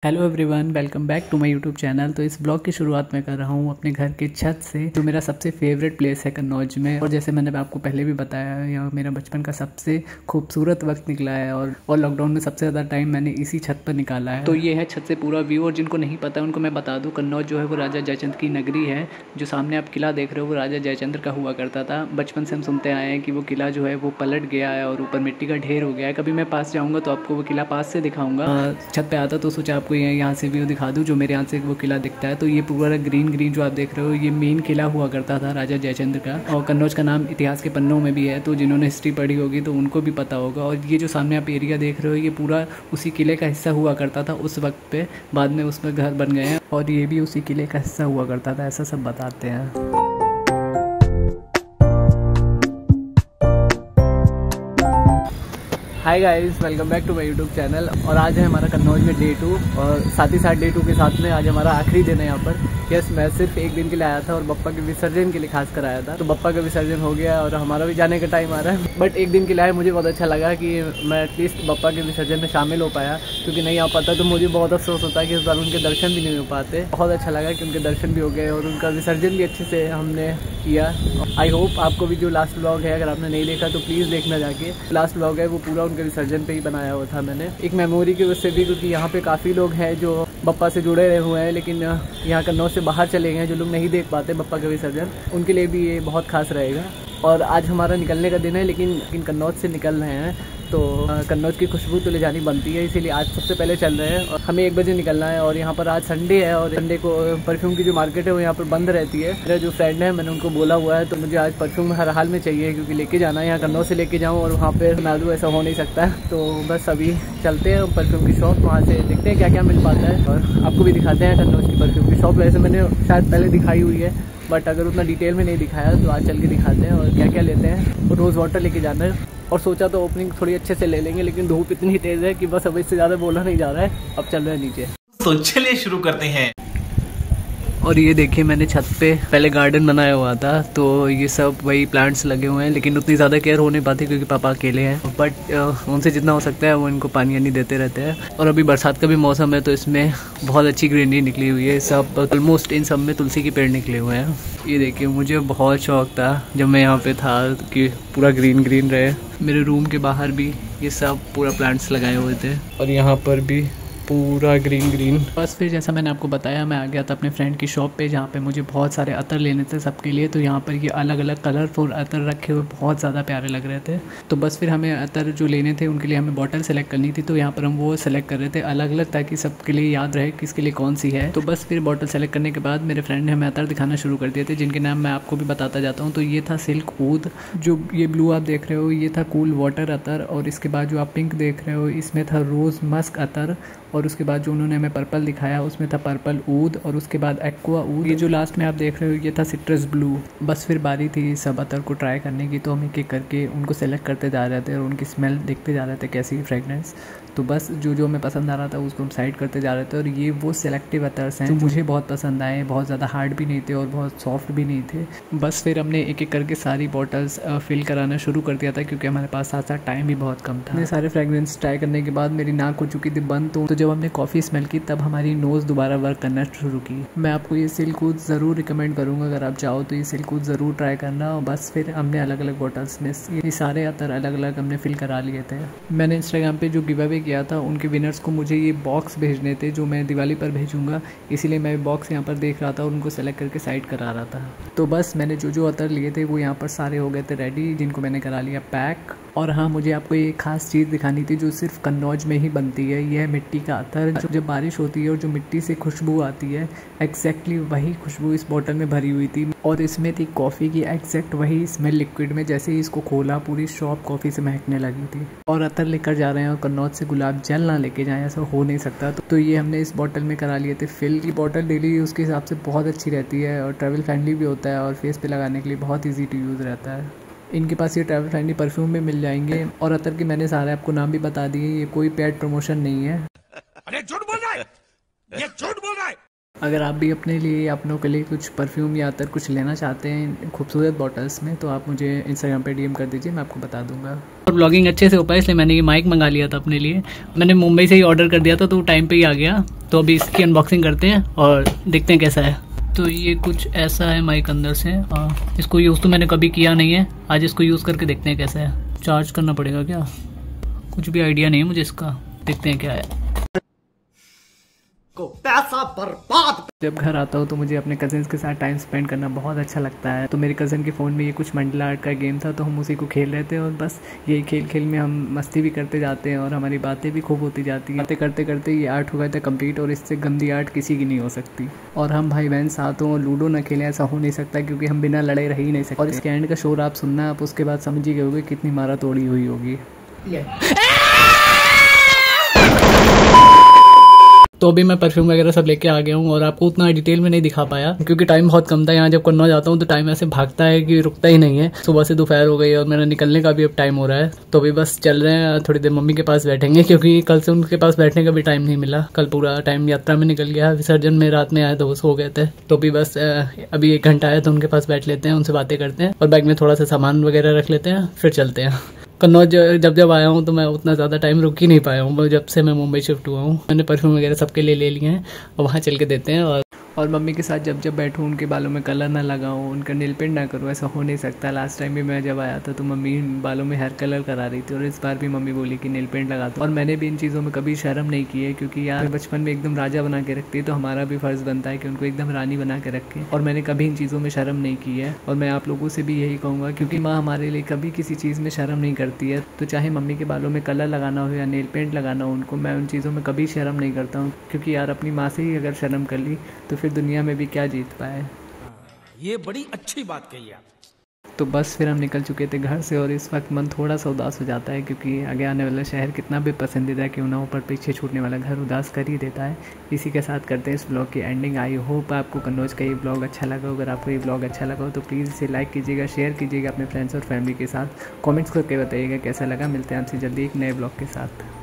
Hello everyone, welcome back to my YouTube channel. तो इस blog की शुरुआत मैं कर रहा हूँ अपने घर के छत से, जो मेरा सबसे फेवरेट प्लेस है कन्नौज में। और जैसे मैंने आपको पहले भी बताया, यह मेरा बचपन का सबसे खूबसूरत वक्त निकला है और लॉकडाउन में सबसे ज़्यादा टाइम मैंने इसी छत पर निकाला है। तो ये है छत से पूरा व्यू। और जिनको नहीं पता उनको मैं बता दूँ, कन्नौज जो है वो राजा जयचंद्र की नगरी है। जो सामने आप किला देख रहे हो वो राजा जयचंद्र का हुआ करता था। बचपन से हम सुनते आए हैं कि वो किला जो है वो पलट गया है और ऊपर मिट्टी का ढेर हो गया है। कभी मैं पास जाऊँगा तो आपको वो किला पास से दिखाऊँगा। छत पर आता तो सोचा आपको यहाँ से व्यू दिखा दूं, जो मेरे यहाँ से वो किला दिखता है। तो ये पूरा ग्रीन ग्रीन जो आप देख रहे हो, ये मेन किला हुआ करता था राजा जयचंद्र का। और कन्नौज का नाम इतिहास के पन्नों में भी है, तो जिन्होंने हिस्ट्री पढ़ी होगी तो उनको भी पता होगा। और ये जो सामने आप एरिया देख रहे हो, ये पूरा उसी किले का हिस्सा हुआ करता था उस वक्त पे। बाद में उसमें घर बन गए हैं और ये भी उसी किले का हिस्सा हुआ करता था, ऐसा सब बताते हैं। Hi guys, welcome back to my YouTube channel. और आज है हमारा कन्नौज में डे 2, और साथ ही साथ डे 2 के साथ में आज हमारा आखिरी दिन है यहाँ पर। यस, मैं सिर्फ एक दिन के लिए आया था और बप्पा के विसर्जन के लिए खास कर आया था। तो बप्पा का विसर्जन हो गया और हमारा भी जाने का टाइम आ रहा है। बट एक दिन के लिए आया, मुझे बहुत अच्छा लगा कि मैं एटलीस्ट बप्पा के विसर्जन में शामिल हो पाया, क्योंकि नहीं आ पाता तो मुझे बहुत अफसोस होता है कि इस बार उनके दर्शन भी नहीं हो पाते। बहुत अच्छा लगा कि उनके दर्शन भी हो गए और उनका विसर्जन भी अच्छे से हमने किया। आई होप आपको भी जो लास्ट व्लॉग है, अगर आपने नहीं देखा तो प्लीज़ देखना जाके। लास्ट व्लॉग है वो पूरा उनके विसर्जन पे ही बनाया हुआ था मैंने, एक मेमोरी की वजह से भी, क्योंकि यहाँ पे काफ़ी लोग हैं जो बप्पा से जुड़े रहे हुए हैं, लेकिन यहाँ कन्नौज से बाहर चले गए हैं, जो लोग नहीं देख पाते बप्पा का विसर्जन, उनके लिए भी ये बहुत खास रहेगा। और आज हमारा निकलने का दिन है, लेकिन कन्नौज से निकल रहे हैं तो कन्नौज की खुशबू तो ले जानी बनती है, इसीलिए आज सबसे पहले चल रहे हैं। और हमें 1 बजे निकलना है और यहाँ पर आज संडे है और संडे को परफ्यूम की जो मार्केट है वो यहाँ पर बंद रहती है। मेरा जो फ्रेंड है, मैंने उनको बोला हुआ है, तो मुझे आज परफ्यूम हर हाल में चाहिए, क्योंकि लेके जाना है। यहाँ कन्नौज से लेके जाऊँ और वहाँ पर ना दूँ, ऐसा हो नहीं सकता। तो बस अभी चलते हैं परफ्यूम की शॉप, वहाँ से देखते हैं क्या क्या मिल पाता है और आपको भी दिखाते हैं कन्नौज की परफ्यूम की शॉप। वैसे मैंने शायद पहले दिखाई हुई है, बट अगर उतना डिटेल में नहीं दिखाया तो आज चल के दिखाते हैं और क्या क्या लेते हैं। और रोज़ वाटर लेके जाना है और सोचा तो ओपनिंग थोड़ी अच्छे से ले लेंगे, लेकिन धूप इतनी तेज़ है कि बस अब इससे ज़्यादा बोला नहीं जा रहा है। अब चल रहे हैं नीचे, तो चलिए शुरू करते हैं। और ये देखिए, मैंने छत पे पहले गार्डन बनाया हुआ था, तो ये सब वही प्लांट्स लगे हुए हैं, लेकिन उतनी ज़्यादा केयर हो नहीं पाती क्योंकि पापा अकेले हैं। बट उनसे जितना हो सकता है वो इनको पानी नहीं देते रहते हैं। और अभी बरसात का भी मौसम है, तो इसमें बहुत अच्छी ग्रीनरी निकली हुई है। सब ऑलमोस्ट इन सब में तुलसी के पेड़ निकले हुए हैं। ये देखिए, मुझे बहुत शौक था जब मैं यहाँ पे था कि पूरा ग्रीन ग्रीन रहे। मेरे रूम के बाहर भी ये सब पूरा प्लांट्स लगाए हुए थे और यहाँ पर भी पूरा ग्रीन ग्रीन। बस फिर जैसा मैंने आपको बताया, मैं आ गया था अपने फ्रेंड की शॉप पे, जहाँ पे मुझे बहुत सारे अतर लेने थे सबके लिए। तो यहाँ पर ये अलग अलग कलरफुल अतर रखे हुए बहुत ज़्यादा प्यारे लग रहे थे। तो बस फिर हमें अतर जो लेने थे उनके लिए हमें बॉटल सेलेक्ट करनी थी, तो यहाँ पर हम वो सेलेक्ट कर रहे थे अलग अलग, ताकि सबके लिए याद रहे किसके लिए कौन सी है। तो बस फिर बॉटल सेलेक्ट करने के बाद मेरे फ्रेंड ने हमें अतर दिखाना शुरू कर दिए थे, जिनके नाम मैं आपको भी बताता जाता हूँ। तो ये था सिल्क ऊद, जो ये ब्लू आप देख रहे हो ये था कूल वाटर अतर। और इसके बाद जो आप पिंक देख रहे हो इसमें था रोज़ मस्क अतर। और उसके बाद जो उन्होंने हमें पर्पल दिखाया उसमें था पर्पल ऊद। और उसके बाद एक्वा ऊद। ये जो लास्ट में आप देख रहे हो ये था सिट्रस ब्लू। बस फिर बारी थी सब अतर को ट्राई करने की, तो हम एक एक करके उनको सेलेक्ट करते जा रहे थे और उनकी स्मेल देखते जा रहे थे कैसी फ्रेगनेंस। तो बस जो हमें पसंद आ रहा था उसको हम साइड करते जा रहे थे। और ये वो सेलेक्टिव अतर्स हैं जो मुझे बहुत पसंद आए, बहुत ज़्यादा हार्ड भी नहीं थे और बहुत सॉफ्ट भी नहीं थे। बस फिर हमने एक एक करके सारी बॉटल्स फिल कराना शुरू कर दिया था, क्योंकि हमारे पास साथ साथ टाइम भी बहुत कम था। सारे फ्रेगरेंस ट्राई करने के बाद मेरी नाक हो चुकी थी बंद, तो जब हमने कॉफ़ी स्मेल की तब हमारी नोज़ दोबारा वर्क करना शुरू की। मैं आपको ये सिल्क ऊद ज़रूर रिकमेंड करूँगा, अगर आप चाहो तो ये सिल्क ऊद ज़रूर ट्राई करना। और बस फिर हमने अलग अलग बॉटल्स में ये सारे अतर अलग अलग हमने फिल करा लिए थे। मैंने इंस्टाग्राम पे जो गिव अवे किया था उनके विनर्स को मुझे ये बॉक्स भेजने थे, जो मैं दिवाली पर भेजूँगा, इसीलिए मैं बॉक्स यहाँ पर देख रहा था और उनको सेलेक्ट करके साइड करा रहा था। तो बस मैंने जो अतर लिए थे वो यहाँ पर सारे हो गए थे रेडी, जिनको मैंने करा लिया पैक। और हाँ, मुझे आपको ये खास चीज़ दिखानी थी जो सिर्फ कन्नौज में ही बनती है। यह मिट्टी का अतर, जो जब बारिश होती है और जो मिट्टी से खुशबू आती है, एग्जैक्टली वही खुशबू इस बॉटल में भरी हुई थी। और इसमें थी कॉफ़ी की एग्जैक्ट वही स्मेल लिक्विड में। जैसे ही इसको खोला पूरी शॉप कॉफ़ी से महकने लगी थी। और अतर लेकर जा रहे हैं और कन्नौज से गुलाब जल ना लेके जाएं, ऐसा हो नहीं सकता। तो ये हमने इस बॉटल में करा लिए थे फिल। की बॉटल डेली यूज़ के हिसाब से बहुत अच्छी रहती है और ट्रैवल फ्रेंडली भी होता है और फेस पे लगाने के लिए बहुत ईजी टू यूज़ रहता है। इनके पास ये ट्रैवल फ्रेंडली परफ्यूम भी मिल जाएंगे। और अतर के मैंने सारे आपको नाम भी बता दिए, ये कोई पेड प्रमोशन नहीं है। अरे झूठ बोल रहा है, ये झूठ बोल रहा है। अगर आप भी अपने लिए अपनों के लिए कुछ परफ्यूम या अतर कुछ लेना चाहते हैं खूबसूरत बॉटल्स में, तो आप मुझे इंस्टाग्राम पे डीएम कर दीजिए, मैं आपको बता दूंगा। और ब्लॉगिंग अच्छे से हो पाए इसलिए मैंने ये माइक मंगा लिया था अपने लिए। मैंने मुंबई से ही ऑर्डर कर दिया था तो टाइम पे ही आ गया। तो अभी इसकी अनबॉक्सिंग करते हैं और देखते हैं कैसा है। तो ये कुछ ऐसा है माइक अंदर से। इसको यूज़ तो मैंने कभी किया नहीं है, आज इसको यूज़ करके देखते हैं कैसा है। चार्ज करना पड़ेगा क्या? कुछ भी आइडिया नहीं है मुझे इसका, देखते हैं क्या है। पैसा बर्बाद। जब घर आता हूँ तो मुझे अपने कजिन्स के साथ टाइम स्पेंड करना बहुत अच्छा लगता है। तो मेरे कज़न के फ़ोन में ये कुछ मंडला आर्ट का गेम था, तो हम उसी को खेल रहे थे और बस यही खेल खेल में हम मस्ती भी करते जाते हैं और हमारी बातें भी खूब होती जाती हैं। बातें करते करते ये आर्ट हो गया था कंप्लीट और इससे गंदी आर्ट किसी की नहीं हो सकती। और हम भाई बहन साथ हों और लूडो ना खेलें ऐसा हो नहीं सकता, क्योंकि हम बिना लड़े रह ही नहीं सकते। और इसके एंड का शोर आप सुनना, आप उसके बाद समझ ही गए होगे कितनी मारा तोड़ी हुई होगी। तो अभी मैं परफ्यूम वगैरह सब लेके आ गया हूँ और आपको उतना डिटेल में नहीं दिखा पाया क्योंकि टाइम बहुत कम था। यहाँ जब कन्नौज जाता हूँ तो टाइम ऐसे भागता है कि रुकता ही नहीं है। सुबह से दोपहर हो गई और मेरा निकलने का भी अब टाइम हो रहा है। तो अभी बस चल रहे हैं, थोड़ी देर मम्मी के पास बैठेंगे क्योंकि कल से उनके पास बैठने का भी टाइम नहीं मिला। कल पूरा टाइम यात्रा में निकल गया, विसर्जन में रात में आए तो वो सो गए थे। तो अभी बस अभी 1 घंटा है तो उनके पास बैठ लेते हैं, उनसे बातें करते हैं और बैग में थोड़ा सा सामान वगैरह रख लेते हैं, फिर चलते हैं। कन्नौज जब आया हूँ तो मैं उतना ज़्यादा टाइम रुक ही नहीं पाया हूँ। जब से मैं मुंबई शिफ्ट हुआ हूँ मैंने परफ्यूम वगैरह सबके लिए ले लिए हैं और वहाँ चल के देते हैं। और मम्मी के साथ जब बैठूँ उनके बालों में कलर ना लगाऊँ, उनका नेल पेंट ना करूँ, ऐसा हो नहीं सकता। लास्ट टाइम भी मैं जब आया था तो मम्मी बालों में हेयर कलर करा रही थी और इस बार भी मम्मी बोली कि नेल पेंट लगा दो। और मैंने भी इन चीज़ों में कभी शर्म नहीं की है क्योंकि यार बचपन में एकदम राजा बना के रखती है तो हमारा भी फ़र्ज़ बनता है कि उनको एकदम रानी बना के रखें। और मैंने कभी इन चीज़ों में शर्म नहीं की है और मैं आप लोगों से भी यही कहूँगा क्योंकि माँ हमारे लिए कभी किसी चीज़ में शर्म नहीं करती है। तो चाहे मम्मी के बालों में कलर लगाना हो या नेल पेंट लगाना हो उनको, मैं उन चीज़ों में कभी शर्म नहीं करता हूँ क्योंकि यार अपनी माँ से ही अगर शर्म कर ली तो फिर दुनिया में भी क्या जीत पाए। ये बड़ी अच्छी बात कही आप। तो बस फिर हम निकल चुके थे घर से और इस वक्त मन थोड़ा सा उदास हो जाता है क्योंकि आगे आने वाला शहर कितना भी पसंदीदा क्यों ना हो पर पीछे छूटने वाला घर उदास कर ही देता है। इसी के साथ करते हैं इस ब्लॉग की एंडिंग। आई होप आपको कन्नौज का ये ब्लॉग अच्छा लगा। अगर आपको ये ब्लॉग अच्छा लगा हो तो प्लीज़ इसे लाइक कीजिएगा, शेयर कीजिएगा अपने फ्रेंड्स और फैमिली के साथ। कॉमेंट्स करके बताइएगा कैसा लगा। मिलते हैं आपसे जल्दी एक नए ब्लॉग के साथ।